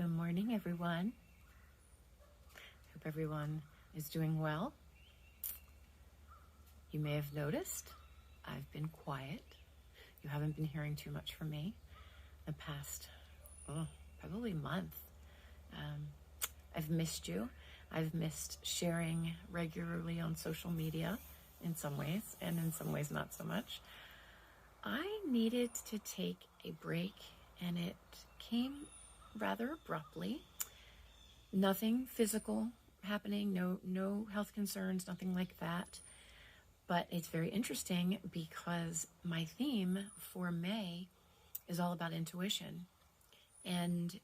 Good morning, everyone. Hope everyone is doing well. You may have noticed I've been quiet. You haven't been hearing too much from me the past, probably month. I've missed you. I've missed sharing regularly on social media in some ways, and in some ways not so much. I needed to take a break, and it came rather abruptly. Nothing physical happening, no health concerns, nothing like that. But it's very interesting because my theme for May is all about intuition. And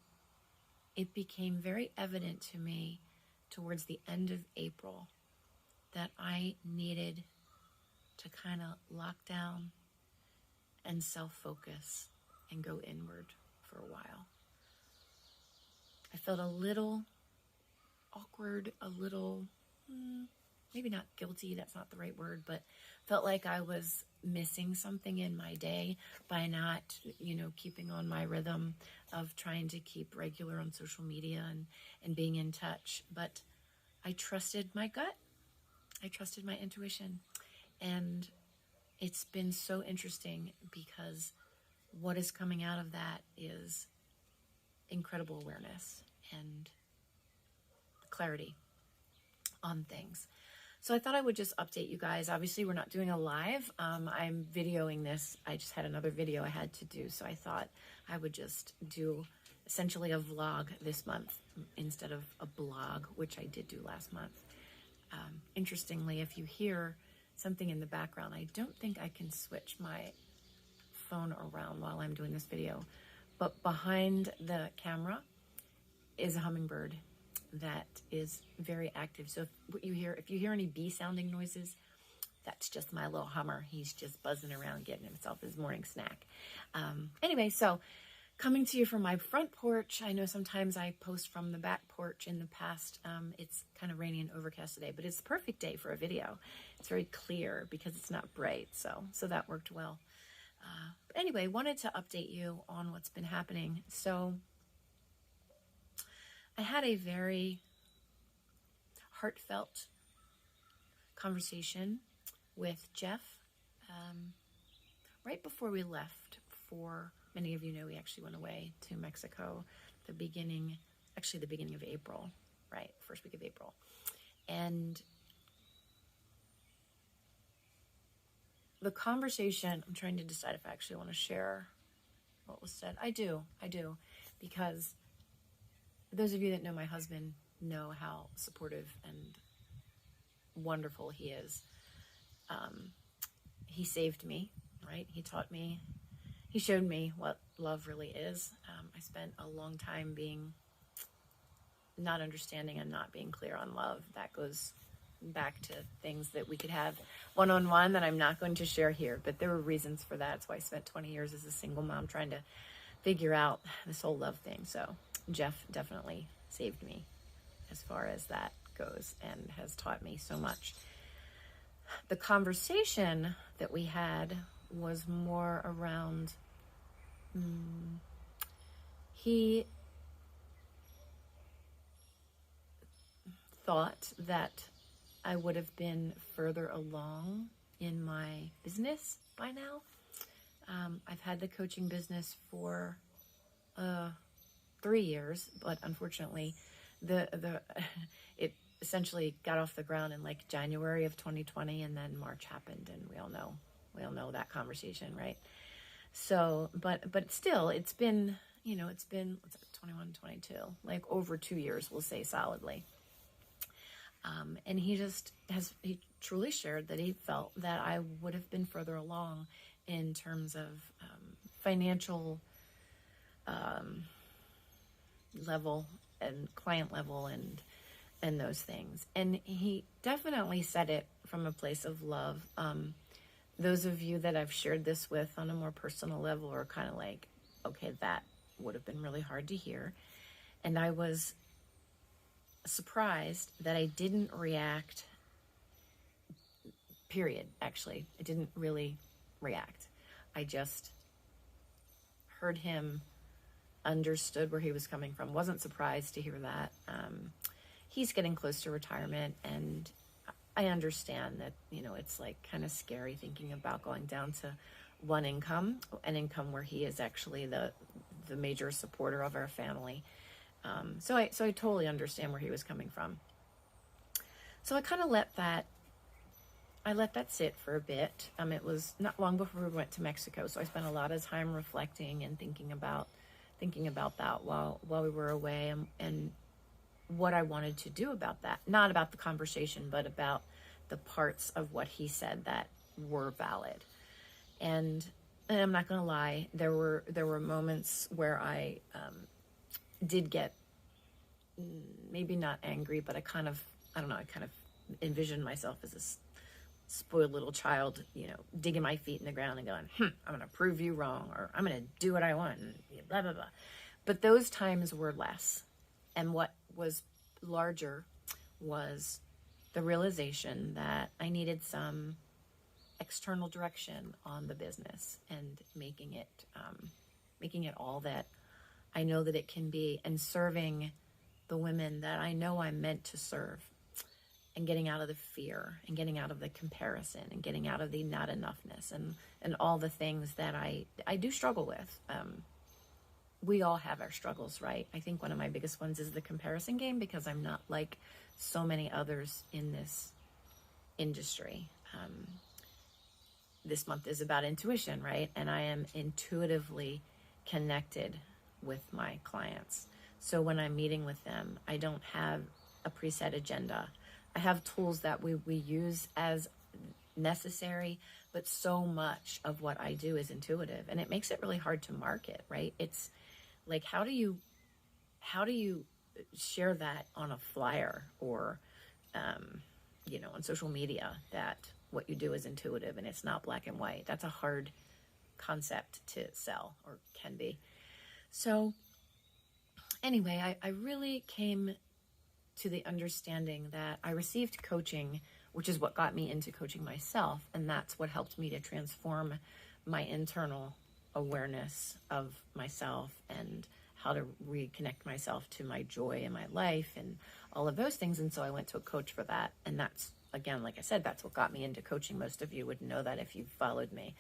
it became very evident to me towards the end of April that I needed to kind of lock down and self-focus and go inward for a while. I felt a little awkward, a little, maybe not guilty, that's not the right word, but felt like I was missing something in my day by not, keeping on my rhythm of trying to keep regular on social media and being in touch. But I trusted my gut. I trusted my intuition. And it's been so interesting because what is coming out of that is incredible awareness and clarity on things. So I thought I would just update you guys. Obviously, we're not doing a live. I'm videoing this. I just had another video I had to do, so I thought I would just do essentially a vlog this month instead of a blog, which I did do last month. Interestingly, if you hear something in the background, I don't think I can switch my phone around while I'm doing this video, but behind the camera is a hummingbird that is very active. So if you hear any bee sounding noises, that's just my little hummer. He's just buzzing around getting himself his morning snack. Anyway, so coming to you from my front porch. I know sometimes I post from the back porch in the past. It's kind of rainy and overcast today, but it's the perfect day for a video. It's very clear because it's not bright, so that worked well. But anyway, wanted to update you on what's been happening. So I had a very heartfelt conversation with Jeff right before we left. For many of you know, we actually went away to Mexico the beginning of April, right? First week of April. And the conversation, I'm trying to decide if I actually want to share what was said. I do, because those of you that know my husband know how supportive and wonderful he is. He saved me, right? He taught me, he showed me what love really is. I spent a long time being not understanding and not being clear on love. That goes back to things that we could have one-on-one that I'm not going to share here, but there were reasons for that. That's why I spent 20 years as a single mom trying to figure out this whole love thing. So Jeff definitely saved me as far as that goes and has taught me so much. The conversation that we had was more around, he thought that I would have been further along in my business by now. I've had the coaching business for 3 years, but unfortunately it essentially got off the ground in like January of 2020, and then March happened, and we all know that conversation, right? So but still it's been 21, 22, like over 2 years, we'll say solidly. And he truly shared that he felt that I would have been further along in terms of financial level and client level and those things. And he definitely said it from a place of love. Those of you that I've shared this with on a more personal level are kind of like, okay, that would have been really hard to hear. And I was surprised that I didn't react, period. Actually, I didn't really react. I just heard him understood where he was coming from. Wasn't surprised to hear that. He's getting close to retirement, and I understand that, it's like kind of scary thinking about going down to one income, an income where he is actually the major supporter of our family. So I totally understand where he was coming from. So I kind of let that sit for a bit. It was not long before we went to Mexico, so I spent a lot of time reflecting and thinking about that while we were away, and what I wanted to do about that. Not about the conversation, but about the parts of what he said that were valid. And I'm not going to lie, there were moments where I did get maybe not angry, but I kind of envisioned myself as a spoiled little child, digging my feet in the ground and going, I'm going to prove you wrong, or I'm going to do what I want, and blah, blah, blah. But those times were less. And what was larger was the realization that I needed some external direction on the business and making it all that I know that it can be, and serving the women that I know I'm meant to serve, and getting out of the fear, and getting out of the comparison, and getting out of the not enoughness, and all the things that I do struggle with. We all have our struggles, right? I think one of my biggest ones is the comparison game, because I'm not like so many others in this industry. This month is about intuition, right? And I am intuitively connected with my clients. So when I'm meeting with them, I don't have a preset agenda. I have tools that we use as necessary, but so much of what I do is intuitive, and it makes it really hard to market, right? It's like, how do you share that on a flyer, or on social media, that what you do is intuitive and it's not black and white? That's a hard concept to sell, or can be. So anyway, I really came to the understanding that I received coaching, which is what got me into coaching myself. And that's what helped me to transform my internal awareness of myself, and how to reconnect myself to my joy in my life, and all of those things. And so I went to a coach for that. And that's, again, like I said, that's what got me into coaching. Most of you would know that if you've followed me.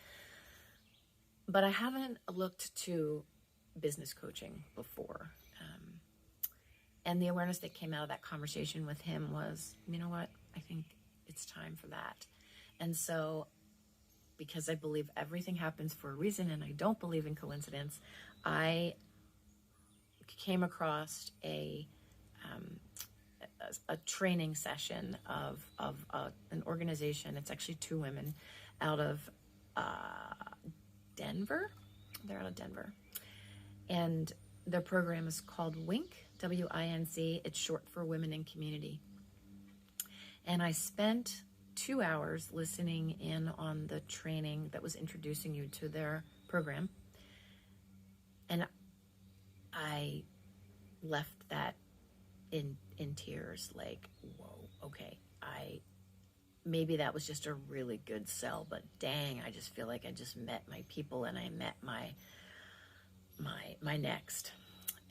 But I haven't looked to business coaching before. And the awareness that came out of that conversation with him was, you know what, I think it's time for that. And so, because I believe everything happens for a reason, and I don't believe in coincidence, I came across a training session of an organization. It's actually two women out of Denver. They're out of Denver. And their program is called WINC, W-I-N-C. It's short for Women in Community. And I spent 2 hours listening in on the training that was introducing you to their program. And I left that in tears, like, whoa, okay, maybe that was just a really good sell, but dang, I just feel like I just met my people, and I met my next.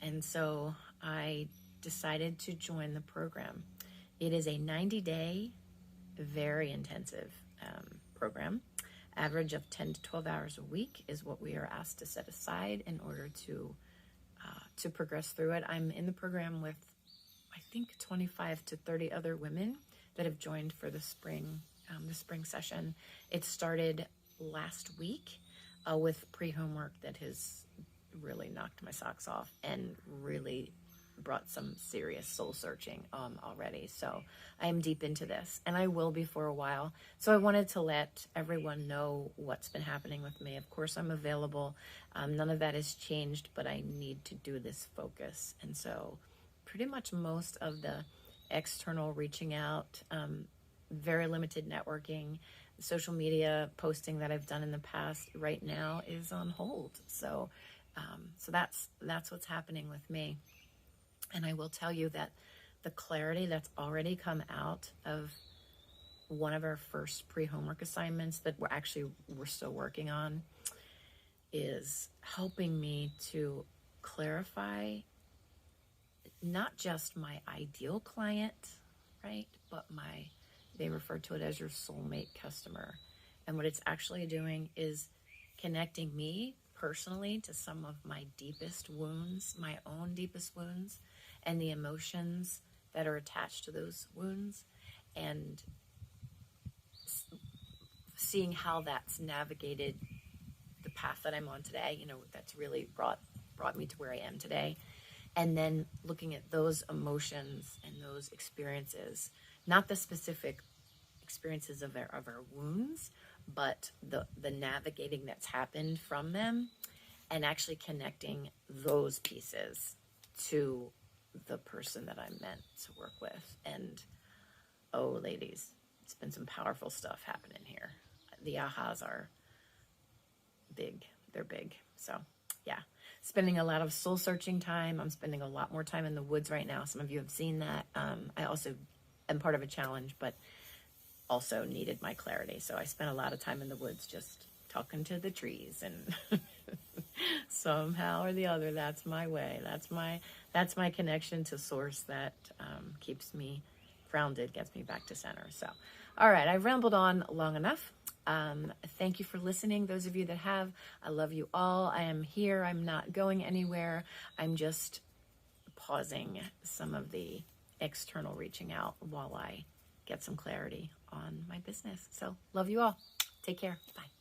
And so I decided to join the program. It is a 90-day, very intensive program. Average of 10 to 12 hours a week is what we are asked to set aside in order to progress through it. I'm in the program with, I think, 25 to 30 other women that have joined for the spring session. It started last week with pre-homework that has really knocked my socks off, and really brought some serious soul searching already. So I am deep into this, and I will be for a while. So I wanted to let everyone know what's been happening with me. Of course, I'm available. None of that has changed, but I need to do this focus. And so pretty much most of the external reaching out, very limited networking, social media posting that I've done in the past right now is on hold. So that's what's happening with me. And I will tell you that the clarity that's already come out of one of our first pre-homework assignments that we're still working on is helping me to clarify not just my ideal client, right? But they refer to it as your soulmate customer. And what it's actually doing is connecting me personally to some of my deepest wounds, my own deepest wounds, and the emotions that are attached to those wounds, and seeing how that's navigated the path that I'm on today, that's really brought me to where I am today. And then looking at those emotions and those experiences, not the specific experiences of our wounds, but the navigating that's happened from them, and actually connecting those pieces to the person that I'm meant to work with. And oh, ladies, it's been some powerful stuff happening here. The ahas are big. They're big. So yeah, spending a lot of soul searching time. I'm spending a lot more time in the woods right now. Some of you have seen that. I also am part of a challenge, but also needed my clarity. So I spent a lot of time in the woods just talking to the trees, and somehow or the other, that's my way. That's my connection to source that keeps me grounded, gets me back to center. So, all right, I've rambled on long enough. Thank you for listening. Those of you that have, I love you all. I am here. I'm not going anywhere. I'm just pausing some of the external reaching out while I get some clarity on my business. So love you all. Take care. Bye.